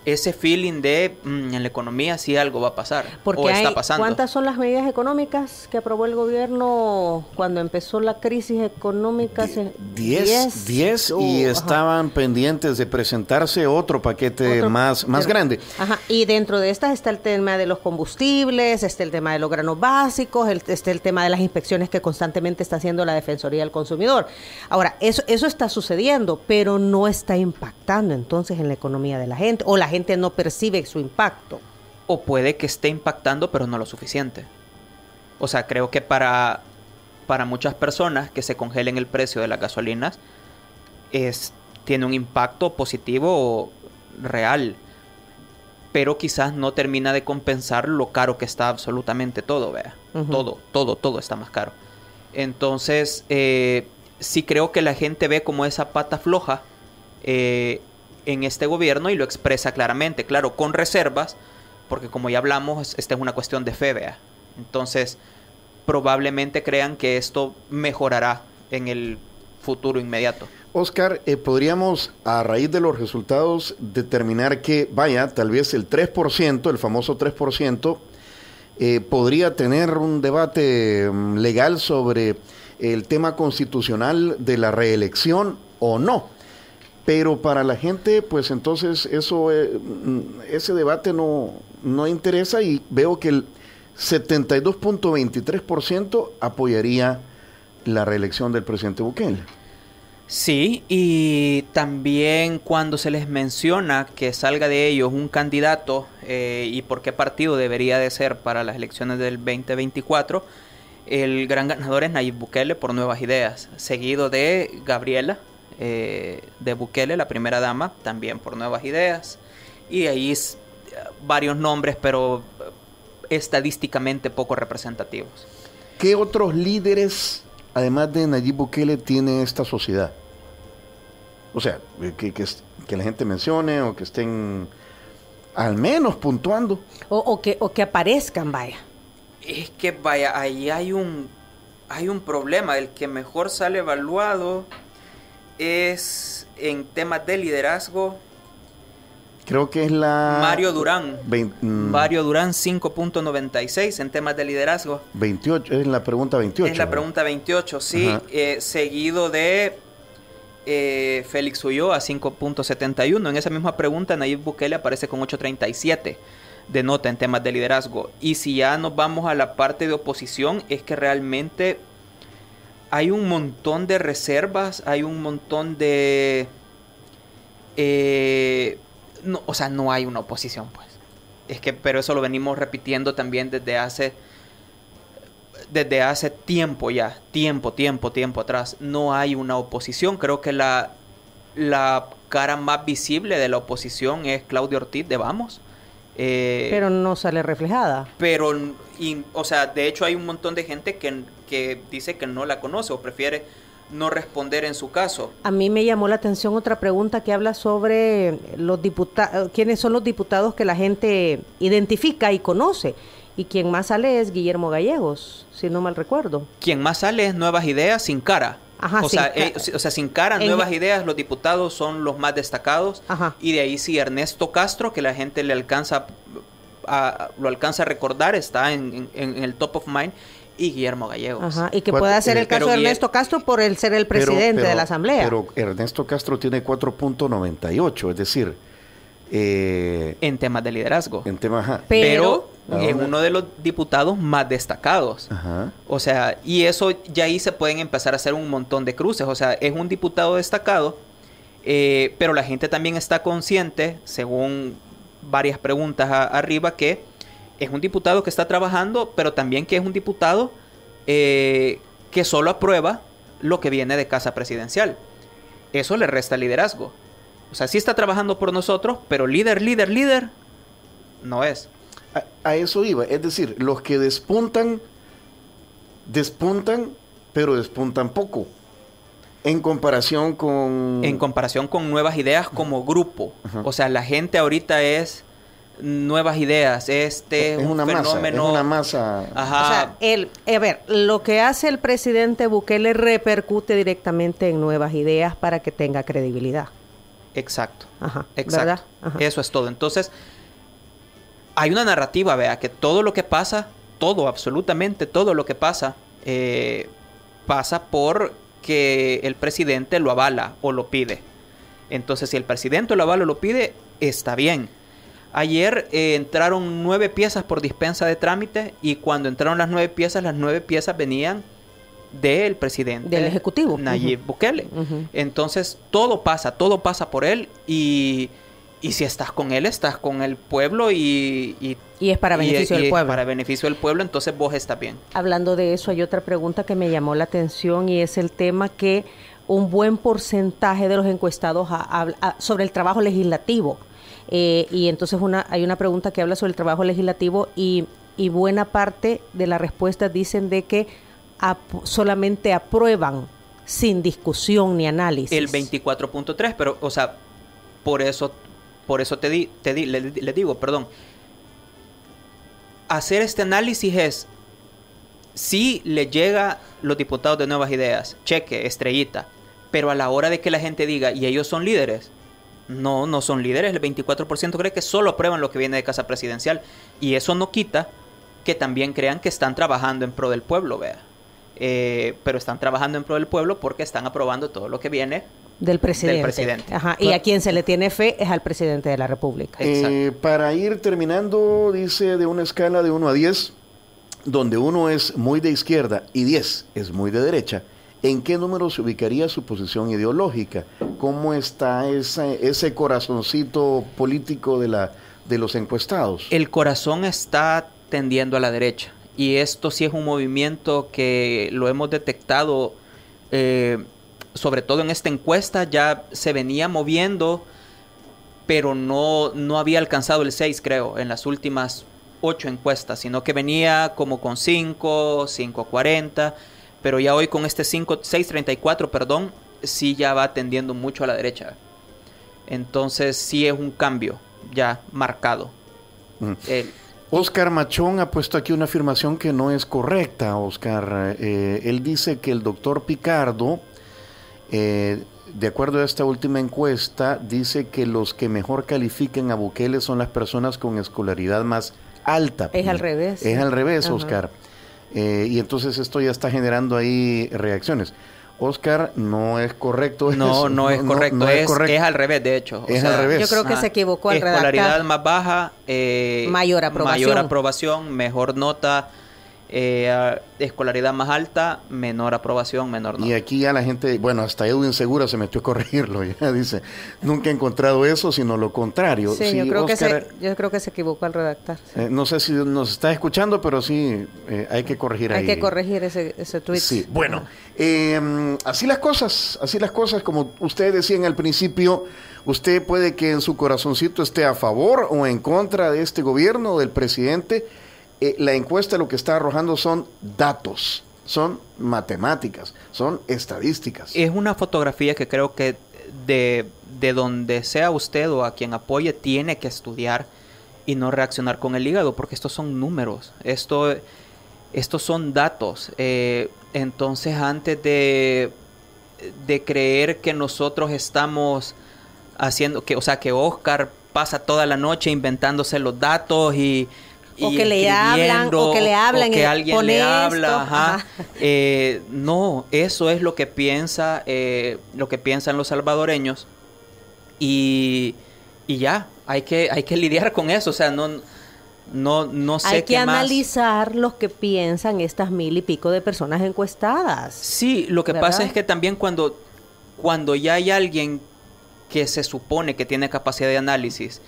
ese feeling de en la economía sí algo va a pasar. Porque está pasando. ¿Cuántas son las medidas económicas que aprobó el gobierno cuando empezó la crisis económica? 10 y estaban pendientes de presentarse otro paquete más grande. Ajá, y dentro de estas está el tema de los combustibles, está el tema de los granos básicos, está el tema de las inspecciones que constantemente está haciendo la Defensoría del Consumidor. Ahora, eso está sucediendo, pero no está impactando entonces en la economía de la gente, o la gente no percibe su impacto. O puede que esté impactando, pero no lo suficiente. O sea, creo que para muchas personas que se congelen el precio de las gasolinas tiene un impacto positivo real, pero quizás no termina de compensar lo caro que está absolutamente todo, vea. Todo está más caro. Entonces, sí creo que la gente ve como esa pata floja en este gobierno, y lo expresa claramente, claro, con reservas, porque como ya hablamos, esta es una cuestión de fe, vea. Entonces, probablemente crean que esto mejorará en el futuro inmediato. Oscar, podríamos, a raíz de los resultados, determinar que, tal vez el 3%, el famoso 3%, podría tener un debate legal sobre el tema constitucional de la reelección o no. Pero para la gente, pues entonces ese debate no interesa, y veo que el 72.23% apoyaría la reelección del presidente Bukele. Sí, y también cuando se les menciona que salga de ellos un candidato y por qué partido debería de ser para las elecciones del 2024, el gran ganador es Nayib Bukele por Nuevas Ideas, seguido de Gabriela de Bukele, la primera dama, también por Nuevas Ideas, y ahí varios nombres, pero estadísticamente poco representativos. ¿Qué otros líderes, además de Nayib Bukele, tiene esta sociedad? O sea, que la gente mencione, o que estén al menos puntuando. O que aparezcan, vaya. Es que, vaya, ahí hay un problema. El que mejor sale evaluado es en temas de liderazgo Creo que es la... Mario Durán. Mario Durán 5.96 en temas de liderazgo. 28, es la pregunta 28. Es la pregunta 28, sí. Seguido de Félix Ulloa 5.71. En esa misma pregunta Nayib Bukele aparece con 8.37 de nota en temas de liderazgo. Y si ya nos vamos a la parte de oposición, es que realmente hay un montón de reservas, hay un montón de... no, o sea, no hay una oposición, pues. Es que, pero eso lo venimos repitiendo también desde hace tiempo ya, tiempo atrás. No hay una oposición. Creo que la cara más visible de la oposición es Claudia Ortiz de Vamos. Pero no sale reflejada. Pero, o sea, de hecho hay un montón de gente que dice que no la conoce o prefiere no responder en su caso. A mí me llamó la atención otra pregunta que habla sobre los diputados, quiénes son los diputados que la gente identifica y conoce. Y quien más sale es Guillermo Gallegos, si no mal recuerdo. Quien más sale es Nuevas Ideas sin cara. Ajá, o sea, sin cara, Nuevas Ideas, los diputados son los más destacados. Ajá. Y de ahí sí Ernesto Castro, que la gente lo alcanza a recordar, está en el top of mind. Y Guillermo Gallegos. Ajá, y que pueda ser el caso de Ernesto Castro por el ser el presidente de la Asamblea. Pero Ernesto Castro tiene 4.98, es decir... en temas de liderazgo. En temas, pero es uno de los diputados más destacados. Ajá. O sea, y eso ya ahí se pueden empezar a hacer un montón de cruces. O sea, es un diputado destacado, pero la gente también está consciente, según varias preguntas arriba, que es un diputado que está trabajando, pero también que es un diputado que solo aprueba lo que viene de casa presidencial. Eso le resta liderazgo. O sea, sí está trabajando por nosotros, pero líder no es. A eso iba. Es decir, los que despuntan, pero despuntan poco. En comparación con Nuevas Ideas como grupo. Ajá. O sea, la gente ahorita es Nuevas Ideas. Es una fenómeno. Masa, es una masa. Ajá. O sea, lo que hace el presidente Bukele repercute directamente en Nuevas Ideas para que tenga credibilidad. Exacto. Ajá. Exacto. ¿Verdad? Ajá. Eso es todo. Entonces, hay una narrativa, vea, que todo lo que pasa, absolutamente todo lo que pasa, pasa porque el presidente lo avala o lo pide. Entonces, si el presidente lo avala o lo pide, está bien. Ayer entraron 9 piezas por dispensa de trámite y cuando entraron las 9 piezas venían del presidente. Del Ejecutivo. Nayib Bukele. Entonces, todo pasa por él y si estás con él, estás con el pueblo y es para beneficio del pueblo. Para beneficio del pueblo, entonces vos estás bien. Hablando de eso, hay otra pregunta que me llamó la atención y es el tema que un buen porcentaje de los encuestados sobre el trabajo legislativo. Y entonces hay una pregunta que habla sobre el trabajo legislativo y buena parte de las respuestas dicen de que solamente aprueban sin discusión ni análisis. El 24.3, pero, o sea, por eso le digo, hacer este análisis es, si le llega los diputados de Nuevas Ideas, cheque, estrellita, pero a la hora de que la gente diga, ¿y ellos son líderes? No son líderes, el 24% cree que solo aprueban lo que viene de casa presidencial, y eso no quita que también crean que están trabajando en pro del pueblo, vea. Pero están trabajando en pro del pueblo porque están aprobando todo lo que viene del presidente. Ajá. Y a quien se le tiene fe es al presidente de la República. Para ir terminando, dice de una escala de 1 a 10, donde 1 es muy de izquierda y 10 es muy de derecha, ¿en qué número se ubicaría su posición ideológica? ¿Cómo está ese corazoncito político de los encuestados? El corazón está tendiendo a la derecha. Y esto sí es un movimiento que lo hemos detectado, sobre todo en esta encuesta, ya se venía moviendo, pero no había alcanzado el 6, creo, en las últimas 8 encuestas, sino que venía como con 5.40, pero ya hoy con este 6.34, sí ya va tendiendo mucho a la derecha. Entonces sí es un cambio ya marcado. Oscar Machón ha puesto aquí una afirmación que no es correcta, Oscar. Él dice que el doctor Picardo de acuerdo a esta última encuesta, dice que los que mejor califiquen a Bukele son las personas con escolaridad más alta. Es al revés. Es al revés, Ajá. Oscar. Y entonces esto ya está generando ahí reacciones. Oscar, no es correcto. No es correcto. No es correcto. Es al revés, de hecho. Es al revés. Yo creo que se equivocó al redactar. Escolaridad más baja, mayor aprobación, mejor nota. Escolaridad más alta, menor aprobación, menor nota. Y aquí ya la gente, bueno, hasta Edwin Segura se metió a corregirlo, ya dice, nunca he encontrado eso, sino lo contrario. Sí, sí, yo creo Oscar, yo creo que se equivocó al redactar. Sí. No sé si nos está escuchando, pero sí hay que corregir ahí. Hay que corregir ese tweet. Sí, bueno, así las cosas, como usted decía en el principio, usted puede que en su corazoncito esté a favor o en contra de este gobierno, del presidente. La encuesta lo que está arrojando son datos, son matemáticas, son estadísticas. Es una fotografía que creo que de donde sea usted o a quien apoye tiene que estudiar y no reaccionar con el hígado, porque estos son números, estos son datos. Entonces, antes de creer que nosotros estamos haciendo, que Oscar pasa toda la noche inventándose los datos o que le hablan, o que alguien le habla, ajá. No, eso es lo que piensan los salvadoreños y ya, hay que lidiar con eso, o sea, no sé hay que qué más. analizar lo que piensan estas 1,000 y pico de personas encuestadas. Sí, lo que ¿verdad? pasa es que también cuando ya hay alguien que se supone que tiene capacidad de análisis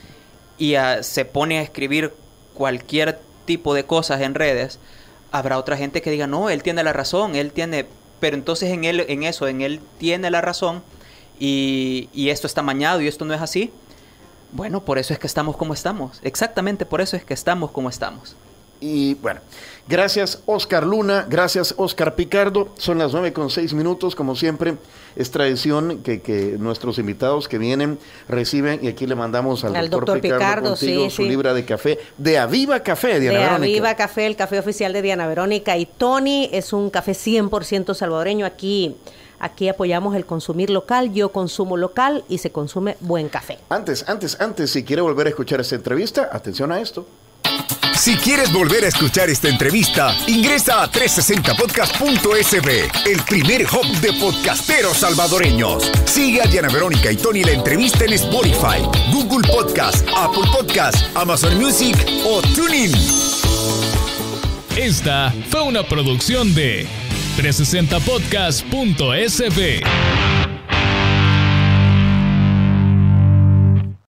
y se pone a escribir cualquier tipo de cosas en redes, habrá otra gente que diga, no, él tiene la razón, pero entonces en él tiene la razón y esto está mañado y esto no es así. Bueno, por eso es que estamos como estamos. Exactamente por eso es que estamos como estamos. Y bueno, gracias Oscar Luna, gracias Oscar Picardo. Son las 9:06, como siempre. Es tradición que nuestros invitados que vienen reciben, y aquí le mandamos al doctor Picardo contigo su libra de café, de Aviva Café, Diana Verónica. De Aviva Café, el café oficial de Diana Verónica y Tony. Es un café 100% salvadoreño. Aquí apoyamos el consumir local, yo consumo local y se consume buen café. Antes, si quiere volver a escuchar esta entrevista, atención a esto. Si quieres volver a escuchar esta entrevista, ingresa a 360podcast.sb, el primer hub de podcasteros salvadoreños. Sigue a Diana Verónica y Tony la entrevista en Spotify, Google Podcast, Apple Podcast, Amazon Music o TuneIn. Esta fue una producción de 360podcast.sb.